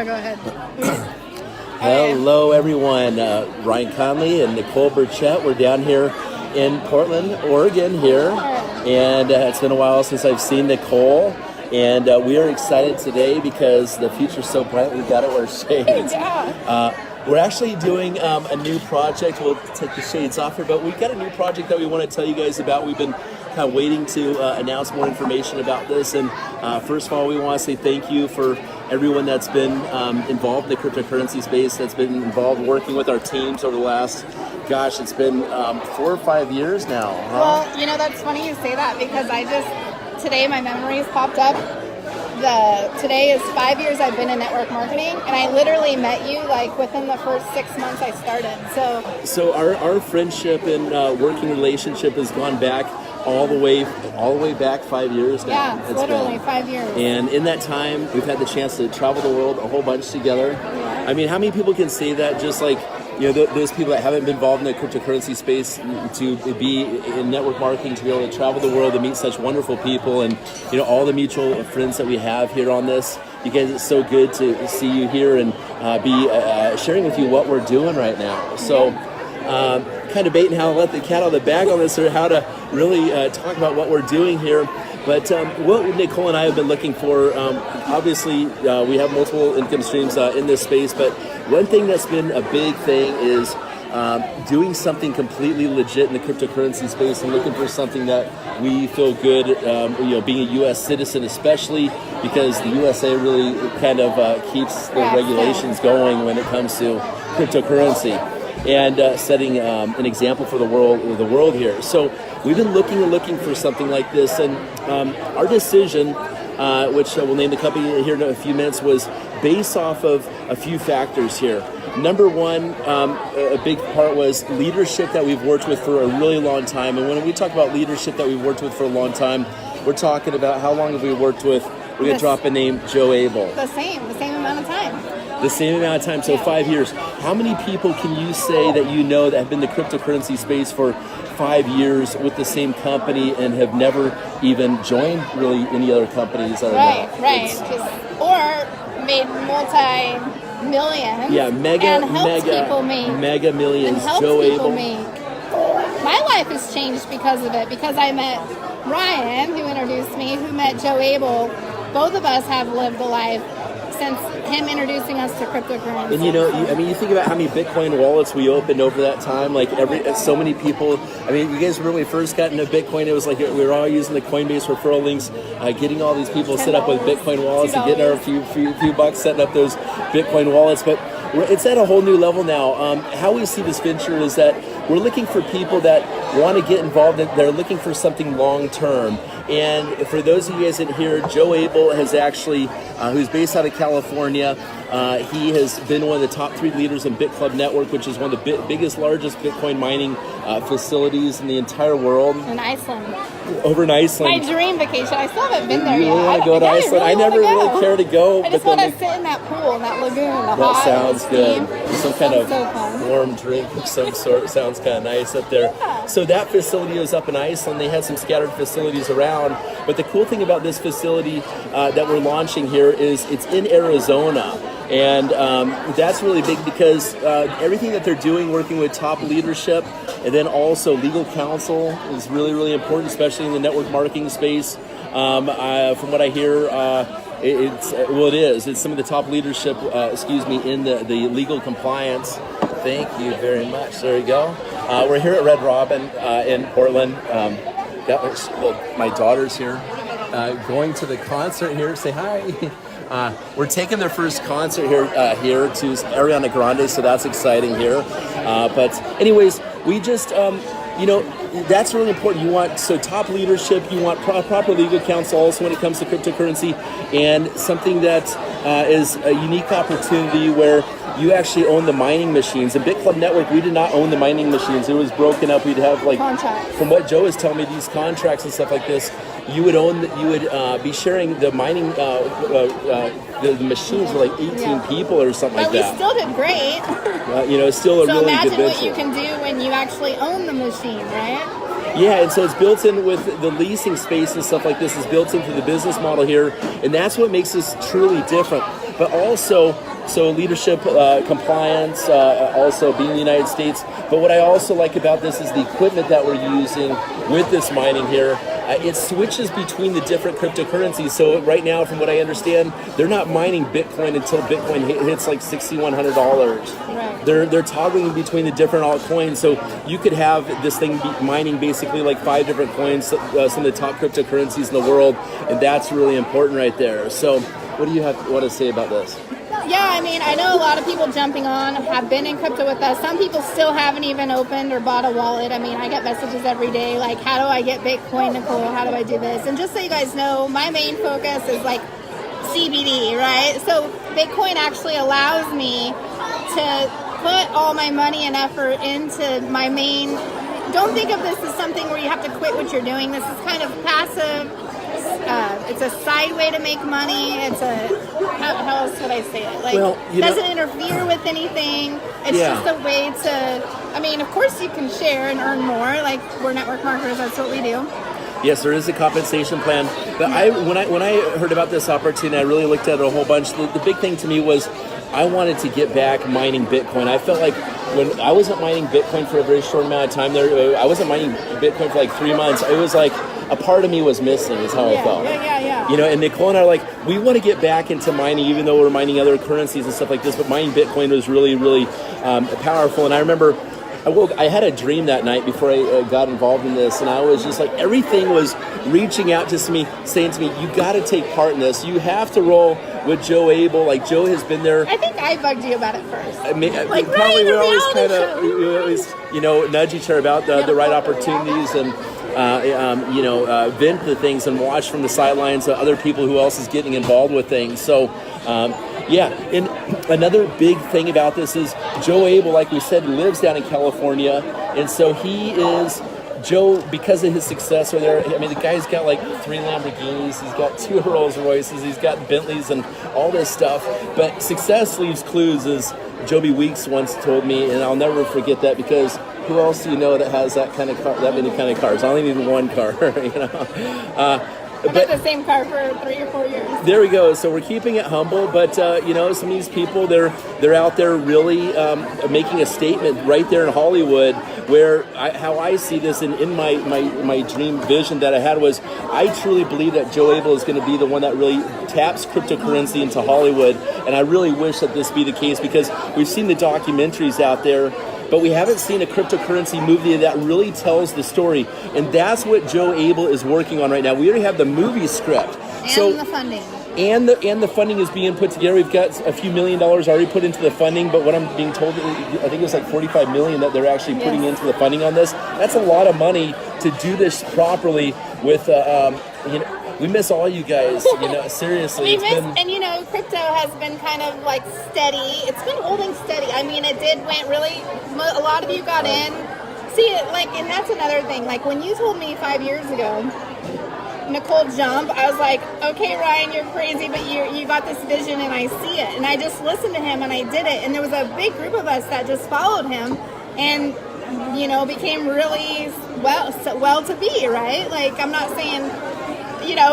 Go ahead. Hello, everyone. Ryan Conley and Knicole Burchett. We're down here in Portland, Oregon here. And it's been a while since I've seen Knicole. And we are excited today because the future's so bright. We've got to wear shades. We're actually doing a new project. We'll take the shades off here, but we've got a new project that we want to tell you guys about. We've been kind of waiting to announce more information about this. And first of all, we want to say thank you for everyone that's been involved in the cryptocurrency space, that's been involved working with our teams over the last, gosh, it's been 4 or 5 years now. Huh? Well, you know, that's funny you say that because today my memories popped up. Today is 5 years I've been in network marketing, and I literally met you like within the first 6 months I started. So our friendship and working relationship has gone back all the way back 5 years now. Yeah, it's literally 5 years. And in that time, we've had the chance to travel the world a whole bunch together. Yeah. I mean, how many people can say that? Just like, you know, those people that haven't been involved in the cryptocurrency space, to be in network marketing, to be able to travel the world and meet such wonderful people, and you know, all the mutual friends that we have here on this. You guys, it's so good to see you here and be sharing with you what we're doing right now. So. Kind of debating how to let the cat out of the bag on this, or how to really talk about what we're doing here. But what Knicole and I have been looking for, obviously we have multiple income streams in this space, but one thing that's been a big thing is doing something completely legit in the cryptocurrency space, and looking for something that we feel good, you know, being a U.S. citizen, especially because the USA really kind of keeps the regulations going when it comes to cryptocurrency, and setting an example for the world here. So we've been looking for something like this, and our decision, which we'll name the company here in a few minutes, was based off of a few factors here. Number one, a big part was leadership that we've worked with for a really long time. And when we talk about leadership that we've worked with for a long time, we're talking about how long have we worked with, we're going to drop a name, Joe Abel. The same amount of time. The same amount of time, so 5 years. How many people can you say that you know that have been in the cryptocurrency space for 5 years with the same company and have never even joined really any other companies? Right. Or made multi-millions. Yeah, mega millions. And helped Joe people Abel. make. My life has changed because of it, because I met Ryan, who introduced me, who met Joe Abel. Both of us have lived a life since him introducing us to cryptocurrency. And you know, you think about how many Bitcoin wallets we opened over that time. Like so many people. I mean, you guys, when we first got into Bitcoin, it was like we were all using the Coinbase referral links, getting all these people set up with Bitcoin wallets, and getting our few bucks setting up those Bitcoin wallets. But it's at a whole new level now. How we see this venture is that we're looking for people that want to get involved. They're looking for something long term. And for those of you guys in here, Joe Abel has actually, who's based out of California, he has been one of the top 3 leaders in BitClub Network, which is one of the biggest, largest Bitcoin mining facilities in the entire world. In Iceland. Over in Iceland. My dream vacation. I still haven't been there yet. You want to go to Iceland? Really I never really care to go. I just want to sit in that pool, in that lagoon. That sounds good. Some kind of so warm drink of some sort. Sounds kind of nice up there. Yeah. So that facility was up in Iceland. They had some scattered facilities around. But the cool thing about this facility that we're launching here is it's in Arizona. And that's really big because everything that they're doing, working with top leadership, and then also legal counsel is really, really important, especially in the network marketing space. From what I hear, it is. It's some of the top leadership, in the legal compliance. Thank you very much. There you go. We're here at Red Robin in Portland. My daughter's here, going to the concert here. Say hi. We're taking their first concert here to Ariana Grande, so that's exciting here. But anyways, we just, that's really important. You want top leadership, you want proper legal counsel also when it comes to cryptocurrency, and something that is a unique opportunity where you actually own the mining machines. In BitClub Network, we did not own the mining machines. It was broken up. We'd have contracts. From what Joe is telling me, these contracts and stuff like this, you would be sharing the mining, the machines with 18 people or something like that. But we still did great. It's still a so really good venture. So imagine what you can do when you actually own the machine, right? Yeah, and so it's built in with the leasing space and stuff like this is built into the business model here, and that's what makes this truly different. but also so leadership, compliance, also being in the United States. But what I also like about this is the equipment that we're using with this mining here. It switches between the different cryptocurrencies. So right now, from what I understand, they're not mining Bitcoin until Bitcoin hits like $6,100. Right. They're toggling between the different altcoins. So you could have this thing mining basically like 5 different coins, some of the top cryptocurrencies in the world, and that's really important right there. So what do you want to say about this? Yeah, I mean, I know a lot of people jumping on have been in crypto with us. Some people still haven't even opened or bought a wallet. I mean, I get messages every day like, how do I get Bitcoin, Nicole? How do I do this? And just so you guys know, my main focus is like CBD, right? So Bitcoin actually allows me to put all my money and effort into my main. Don't think of this as something where you have to quit what you're doing. This is kind of passive. It's a side way to make money. It's a, how else would I say it? Like, doesn't interfere with anything. It's just a way to, I mean, of course you can share and earn more. Like, we're network marketers, that's what we do. Yes, there is a compensation plan. But when I heard about this opportunity, I really looked at it a whole bunch. The big thing to me was I wanted to get back mining Bitcoin. I felt like when I wasn't mining Bitcoin for a very short amount of time there, I wasn't mining Bitcoin for like 3 months. It was like a part of me was missing is how I felt. Yeah. You know, and Nicole and I are like, we want to get back into mining, even though we're mining other currencies and stuff like this, but mining Bitcoin was really, really powerful. And I remember I had a dream that night before I got involved in this, and I was just like, everything was reaching out to me, saying to me, you got to take part in this. You have to roll with Joe Abel. Like, Joe has been there. I think I bugged you about it first. I mean, like, probably we always kind of, we always, nudge each other about the right opportunities and, vent the things and watch from the sidelines other people who else is getting involved with things. So, and another big thing about this is Joe Abel, like we said, lives down in California, and so Joe, because of his success over there, I mean, the guy's got like 3 Lamborghinis, he's got 2 Rolls Royces, he's got Bentleys and all this stuff, but success leaves clues, as Joby Weeks once told me, and I'll never forget that, because who else do you know that has that kind of car, that many kind of cars? I only need 1 car, I've had the same car for 3 or 4 years. There we go. So we're keeping it humble, but some of these people, they're out there really making a statement right there in Hollywood. Where how I see this in my dream vision that I had was, I truly believe that Joe Abel is going to be the one that really taps cryptocurrency into Hollywood, and I really wish that this be the case, because we've seen the documentaries out there, but we haven't seen a cryptocurrency movie that really tells the story, and that's what Joe Abel is working on right now. We already have the movie script. And the funding. And the funding is being put together. We've got a few $1 million already put into the funding, but what I'm being told, I think it was like $45 million that they're actually putting into the funding on this. That's a lot of money to do this properly with, we miss all you guys, seriously. Crypto has been kind of like steady. It's been holding steady. I mean, a lot of you got in. See, and that's another thing. Like, when you told me 5 years ago, Nicole, jump, I was like, okay, Ryan, you're crazy, but you got this vision and I see it. And I just listened to him and I did it. And there was a big group of us that just followed him and, became really well to be, right? Like, I'm not saying,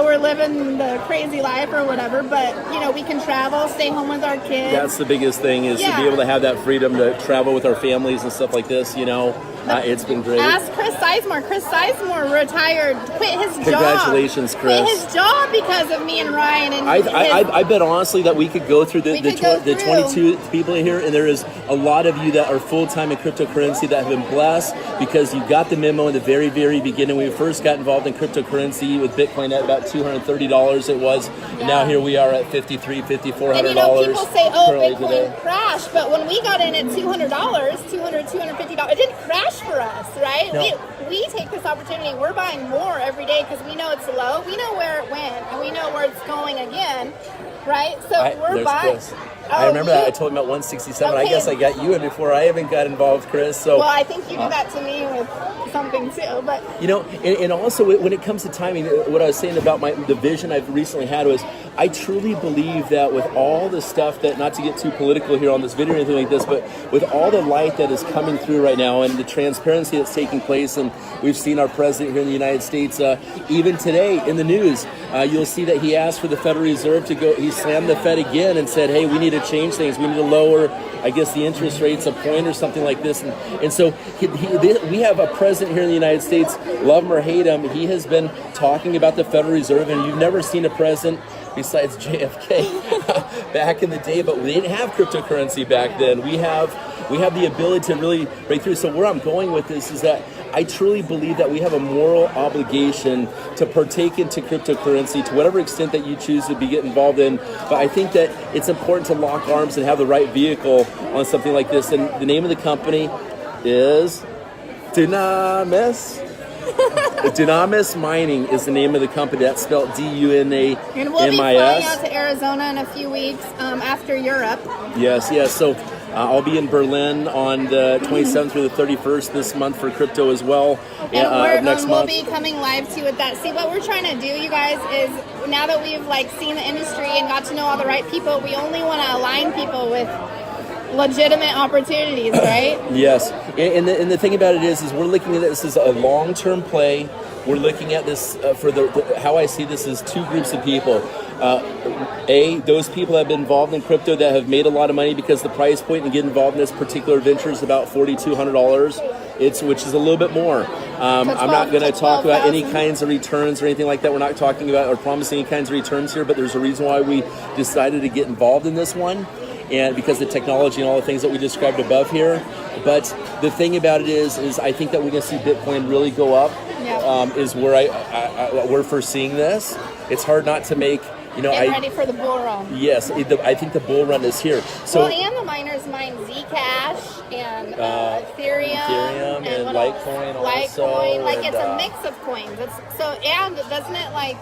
we're living the crazy life or whatever, but, we can travel, stay home with our kids. That's the biggest thing, is to be able to have that freedom to travel with our families and stuff like this, It's been great. Ask Chris Sizemore. Chris Sizemore retired, quit his job. Congratulations, Chris. Quit his job because of me and Ryan. And I bet honestly that we could go through the 22 people in here, and there is a lot of you that are full-time in cryptocurrency that have been blessed because you got the memo in the very, very beginning. When we first got involved in cryptocurrency with Bitcoin at about $230 it was, and now here we are at $5,300, $5,400. And people say, Bitcoin crashed, but when we got in at $200, $250, it didn't crash for us, right? No. We take this opportunity. We're buying more every day because we know it's low. We know where it went, and we know where it's going again, right? So we're buying. Chris. I remember that. I told him at 167. Okay. I guess I got you in before I even got involved, Chris. So, well, I think you did that to me with something too. But and also when it comes to timing, what I was saying about the vision I've recently had was, I truly believe that with all the stuff that, not to get too political here on this video or anything like this, but with all the light that is coming through right now and the transparency that's taking place, and we've seen our president here in the United States, even today in the news, you'll see that he asked for the Federal Reserve to go, he slammed the Fed again and said, hey, we need to change things. We need to lower, I guess, the interest rates a point or something like this. And so we have a president here in the United States, love him or hate him, he has been talking about the Federal Reserve, and you've never seen a president besides JFK back in the day, but we didn't have cryptocurrency back then. We have the ability to really break through. So where I'm going with this is that I truly believe that we have a moral obligation to partake into cryptocurrency to whatever extent that you choose to get involved in. But I think that it's important to lock arms and have the right vehicle on something like this. And the name of the company is Dunamis. Dunamis Mining is the name of the company. That's spelled D-U-N-A-M-I-S. And we'll be flying out to Arizona in a few weeks after Europe. Yes. So I'll be in Berlin on the 27th through the 31st this month for crypto as well. And next we'll month. be coming live too with that. See, what we're trying to do, you guys, is now that we've seen the industry and got to know all the right people, we only want to align people with legitimate opportunities, right? Yes, and the thing about it is we're looking at this as a long-term play. We're looking at this for how I see this as two groups of people. Those people that have been involved in crypto that have made a lot of money because the price point and get involved in this particular venture is about $4,200. Which is a little bit more. I'm not going to talk about any kinds of returns or anything like that. We're not talking about or promising any kinds of returns here, but there's a reason why we decided to get involved in this one. And because of the technology and all the things that we described above here. But the thing about it is I think that we're going to see Bitcoin really go up. Yeah. Is where we're foreseeing this. It's hard not to make, Get ready for the bull run. Yes, I think the bull run is here. So, and the miners mine Zcash and Ethereum and Litecoin also. Litecoin, it's a mix of coins. And doesn't it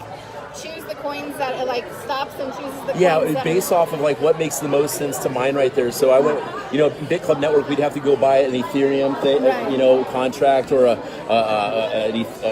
choose the coins that it stops and chooses the coins? Yeah, based off of what makes the most sense to mine right there. So I went, Bit Club Network, we'd have to go buy an Ethereum thing, right. Contract or a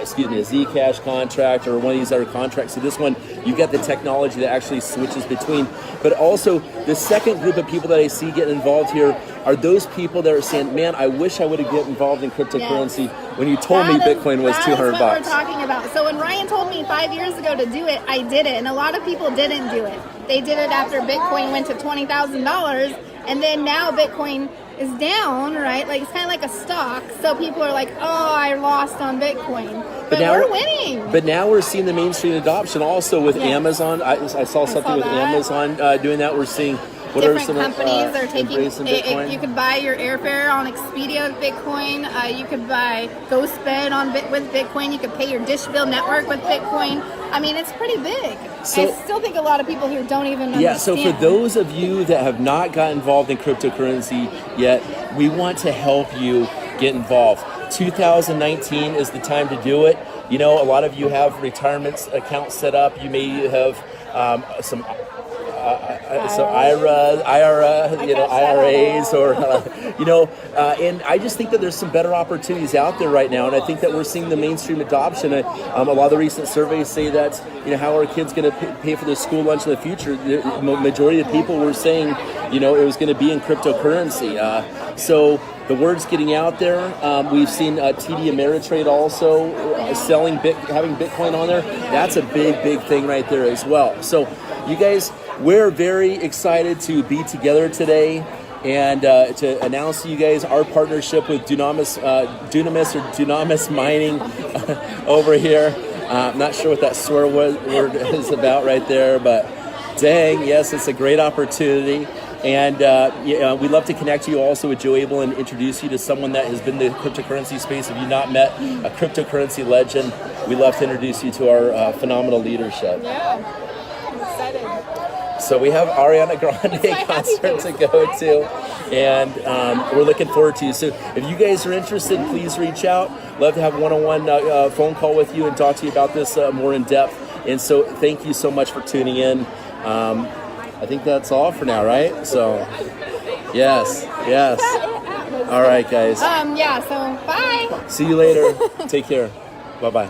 Zcash contract or one of these other contracts. So this one, you get the technology that actually switches between. But also the second group of people that I see getting involved here are those people that are saying, man, I wish I would have get involved in cryptocurrency when you told me Bitcoin was $200. That's what we're talking about. So when Ryan told me 5 years ago to do it, I did it. And a lot of people didn't do it. They did it after Bitcoin went to $20,000. And then now Bitcoin is down, right? It's kind of like a stock. So people are like, oh, I lost on Bitcoin. But now we're winning. But now we're seeing the mainstream adoption also with Amazon. I saw something with Amazon doing that. We're seeing different companies are taking Bitcoin. You could buy your airfare on Expedia with Bitcoin. You could buy GhostBed with Bitcoin. You could pay your dish bill network with Bitcoin. I mean, it's pretty big. So, I still think a lot of people here don't even understand. Yeah, so for those of you that have not got involved in cryptocurrency yet, we want to help you get involved. 2019 is the time to do it. A lot of you have retirement accounts set up. You may have some IRAs, or and I just think that there's some better opportunities out there right now, and I think that we're seeing the mainstream adoption. A lot of the recent surveys say that how are kids going to pay for their school lunch in the future? The majority of people were saying it was going to be in cryptocurrency. So the word's getting out there. We've seen TD Ameritrade also having Bitcoin on there. That's a big thing right there as well. So you guys, we're very excited to be together today and to announce to you guys our partnership with Dunamis Mining over here. I'm not sure what that swear word is about right there, but dang, yes, it's a great opportunity. And we'd love to connect you also with Joe Abel and introduce you to someone that has been in the cryptocurrency space. If you've not met a cryptocurrency legend, we'd love to introduce you to our phenomenal leadership. Yeah. Excited. So we have Ariana Grande concert to go to, and we're looking forward to you. So if you guys are interested, please reach out. Love to have a one-on-one phone call with you and talk to you about this more in depth. And so thank you so much for tuning in. I think that's all for now, right? So yes. All right, guys. So bye. See you later. Take care. Bye-bye.